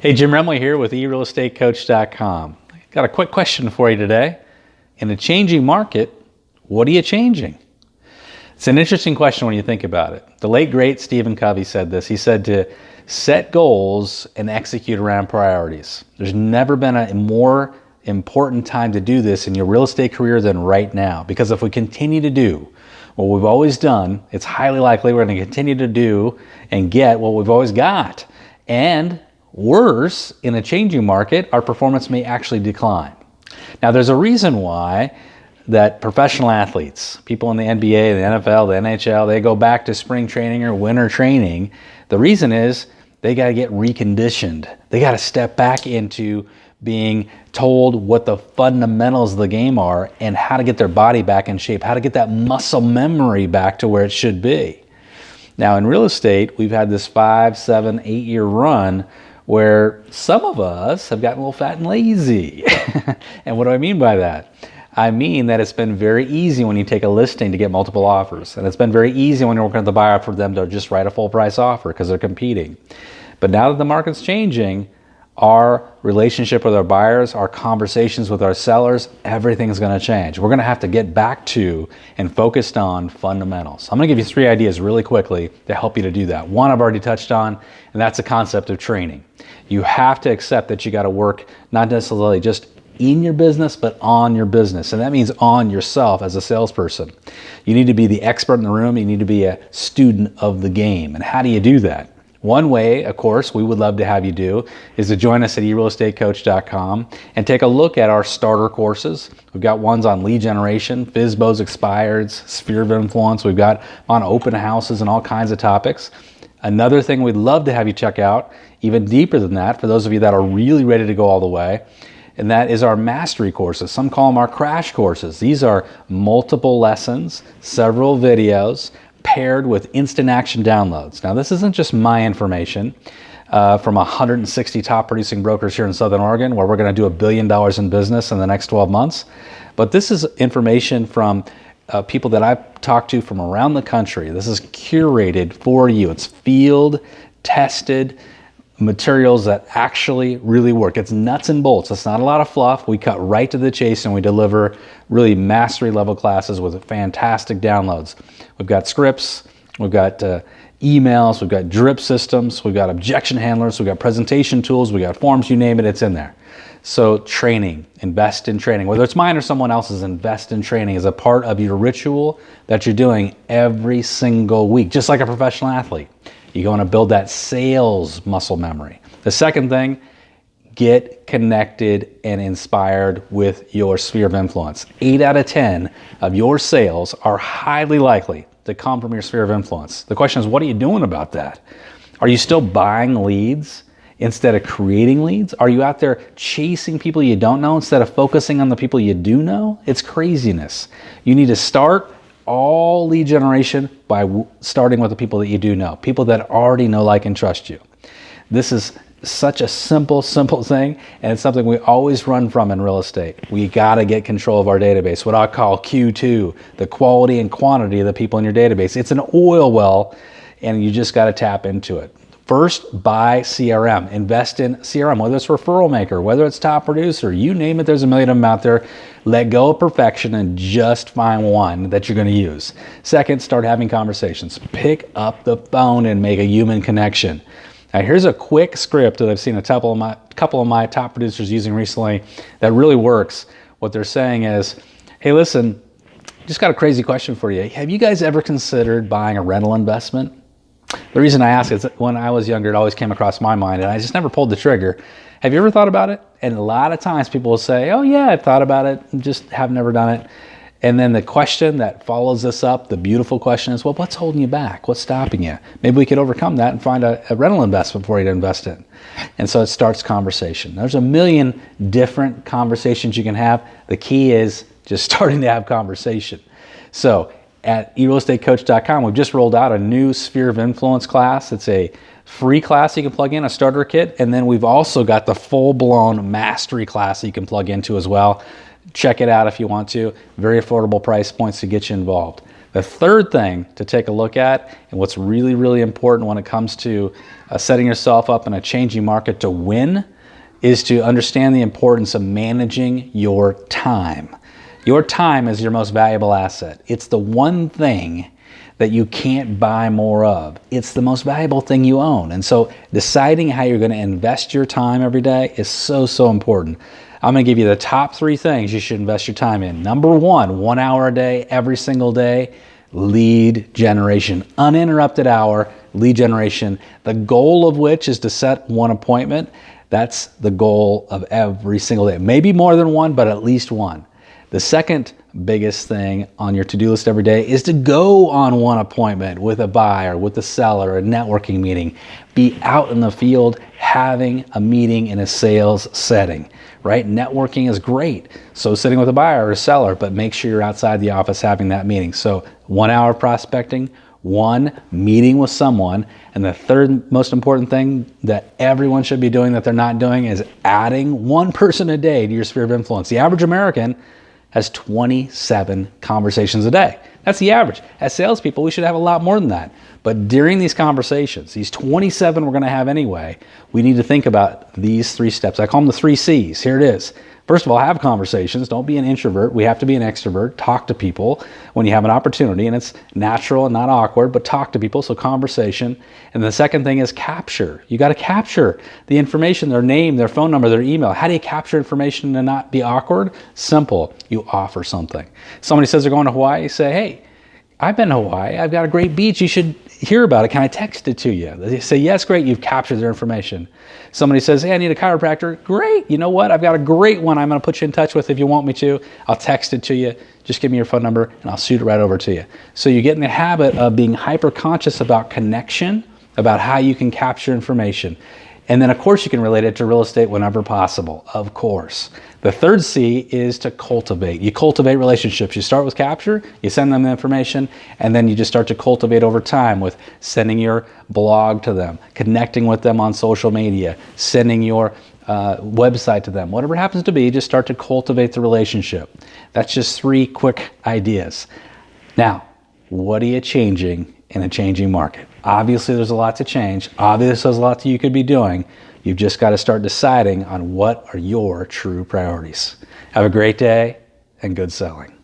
Hey, Jim Remley here with eRealEstateCoach.com. Got a quick question for you today. In a changing market, what are you changing? It's an interesting question when you think about it. The late, great Stephen Covey said this. He said to set goals and execute around priorities. There's never been a more important time to do this in your real estate career than right now. Because if we continue to do what we've always done, it's highly likely we're going to continue to do and get what we've always got. And worse, in a changing market, our performance may actually decline. Now, there's a reason why that professional athletes, people in the NBA, the NFL, the NHL, they go back to spring training or winter training. The reason is they got to get reconditioned. They got to step back into being told what the fundamentals of the game are and how to get their body back in shape, how to get that muscle memory back to where it should be. Now, in real estate, we've had this 5, 7, 8-year run where some of us have gotten a little fat and lazy. And what do I mean by that? I mean that it's been very easy when you take a listing to get multiple offers. And it's been very easy when you're working at the buyer for them to just write a full price offer because they're competing. But now that the market's changing, our relationship with our buyers, our conversations with our sellers, everything's going to change. We're going to have to get back to and focused on fundamentals. I'm going to give you 3 ideas really quickly to help you to do that. One I've already touched on, and that's the concept of training. You have to accept that you got to work not necessarily just in your business, but on your business. And that means on yourself as a salesperson. You need to be the expert in the room. You need to be a student of the game. And how do you do that? One way, of course, we would love to have you do is to join us at eRealEstateCoach.com and take a look at our starter courses. We've got ones on lead generation, FSBOs, expireds, sphere of influence. We've got on open houses and all kinds of topics. Another thing we'd love to have you check out, even deeper than that, for those of you that are really ready to go all the way, and that is our mastery courses. Some call them our crash courses. These are multiple lessons, several videos, paired with instant action downloads. Now, this isn't just my information from 160 top producing brokers here in Southern Oregon, where we're going to do $1 billion in business in the next 12 months. But this is information from people that I've talked to from around the country. This is curated for you. It's field tested materials that actually really work. It's nuts and bolts. It's not a lot of fluff. We cut right to the chase and we deliver really mastery level classes with fantastic downloads. We've got scripts, we've got emails, we've got drip systems, we've got objection handlers, we've got presentation tools, we've got forms, you name it, it's in there. So training, invest in training. Whether it's mine or someone else's, invest in training as a part of your ritual that you're doing every single week, just like a professional athlete. You want to build that sales muscle memory. The second thing, get connected and inspired with your sphere of influence. 8 out of 10 of your sales are highly likely to come from your sphere of influence. The question is, what are you doing about that? Are you still buying leads instead of creating leads? Are you out there chasing people you don't know instead of focusing on the people you do know? It's craziness. You need to start all lead generation by starting with the people that you do know, people that already know, like, and trust you. This is such a simple thing, and it's something we always run from in real estate. We got to get control of our database, what I call Q2, the quality and quantity of the people in your database. It's an oil well, and you just got to tap into it. First, buy CRM. Invest in CRM, whether it's Referral Maker, whether it's Top Producer, you name it, there's a million of them out there. Let go of perfection and just find one that you're going to use. Second, start having conversations. Pick up the phone and make a human connection. Now, here's a quick script that I've seen a couple of my top producers using recently that really works. What they're saying is, hey, listen, just got a crazy question for you. Have you guys ever considered buying a rental investment? The reason I ask is that when I was younger, it always came across my mind, and I just never pulled the trigger. Have you ever thought about it? And a lot of times people will say, oh yeah, I've thought about it, just have never done it. And then the question that follows this up, the beautiful question is, well, what's holding you back? What's stopping you? Maybe we could overcome that and find a rental investment for you to invest in. And so it starts conversation. There's a million different conversations you can have. The key is just starting to have conversation. So at eRealEstateCoach.com, we've just rolled out a new Sphere of Influence class. It's a free class you can plug in, a starter kit, and then we've also got the full-blown mastery class you can plug into as well. Check it out if you want to. Very affordable price points to get you involved. The third thing to take a look at, and what's really, really important when it comes to setting yourself up in a changing market to win, is to understand the importance of managing your time. Your time is your most valuable asset. It's the one thing that you can't buy more of. It's the most valuable thing you own. And so deciding how you're going to invest your time every day is so, so important. I'm going to give you the top 3 things you should invest your time in. Number 1, 1 hour a day, every single day, lead generation. Uninterrupted hour, lead generation. The goal of which is to set 1 appointment. That's the goal of every single day. Maybe more than 1, but at least 1. The second biggest thing on your to-do list every day is to go on 1 appointment with a buyer, with a seller, a networking meeting. Be out in the field having a meeting in a sales setting, right? Networking is great. So sitting with a buyer or a seller, but make sure you're outside the office having that meeting. So 1 hour prospecting, 1 meeting with someone, and the third most important thing that everyone should be doing that they're not doing is adding 1 person a day to your sphere of influence. The average American has 27 conversations a day. That's the average. As salespeople, we should have a lot more than that. But during these conversations, these 27 we're going to have anyway, we need to think about these 3 steps. I call them the 3 C's. Here it is. First of all, have conversations. Don't be an introvert. We have to be an extrovert. Talk to people when you have an opportunity, and it's natural and not awkward, but talk to people, so conversation. And the second thing is capture. You got to capture the information, their name, their phone number, their email. How do you capture information and not be awkward? Simple. You offer something. Somebody says they're going to Hawaii, you say, hey, I've been to Hawaii. I've got a great beach. You should hear about it. Can I text it to you? They say, yes, great. You've captured their information. Somebody says, hey, I need a chiropractor. Great. You know what? I've got a great one I'm going to put you in touch with if you want me to. I'll text it to you. Just give me your phone number and I'll shoot it right over to you. So you get in the habit of being hyper conscious about connection, about how you can capture information. And then, of course, you can relate it to real estate whenever possible, of course. The third C is to cultivate. You cultivate relationships. You start with capture, you send them the information, and then you just start to cultivate over time with sending your blog to them, connecting with them on social media, sending your website to them. Whatever it happens to be, just start to cultivate the relationship. That's just 3 quick ideas. Now, what are you changing in a changing market? Obviously, there's a lot to change. Obviously, there's a lot that you could be doing. You've just got to start deciding on what are your true priorities. Have a great day and good selling.